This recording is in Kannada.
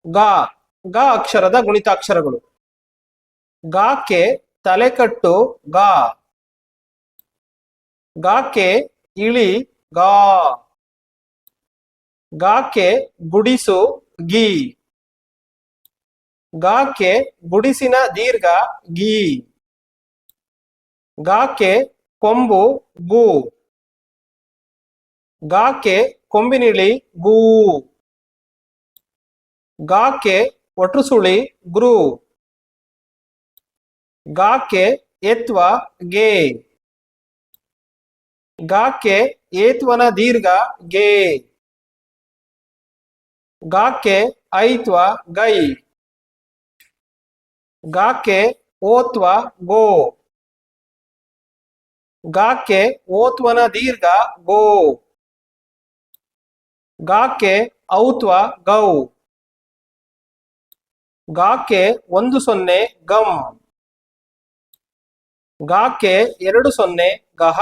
ಗ ಗ ಅಕ್ಷರದ ಗುಣಿತಾಕ್ಷರಗಳು. ಗಾಕ್ಕೆ ತಲೆಕಟ್ಟು ಗಾ. ಗಾಕ್ಕೆ ಇಳಿ ಗಾ. ಗಾಕ್ಕೆ ಗುಡಿಸು ಗಿ. ಗಾಕ್ಕೆ ಗುಡಿಸಿನ ದೀರ್ಘ ಗಿ. ಗಾಕ್ಕೆ ಕೊಂಬು ಗು. ಗಾಕ್ಕೆ ಕೊಂಬಿನಿಳಿ ಗೂ. ಗಾಕ್ಕೆ ಒಟ್ರುಸುಳಿ ಗೃ. ಗಾಕ್ಕೆ ಏತ್ವ ಗೆ. ಗಾಕ್ಕೆ ಏತ್ವನ ದೀರ್ಘ ಗೆ. ಗಾಕ್ಕೆ ಐತ್ವ ಗೈ. ಗಾಕ್ಕೆ ಓತ್ವ ಗೋ. ಗಾಕ್ಕೆ ಓತ್ವನ ದೀರ್ಘ ಗೋ. ಗಾಕ್ಕೆ ಔತ್ವ ಗೌ. ಗಾಕ್ಕೆ 10 ಗಂ. ಗಾಕ್ಕೆ 20 ಗಹ.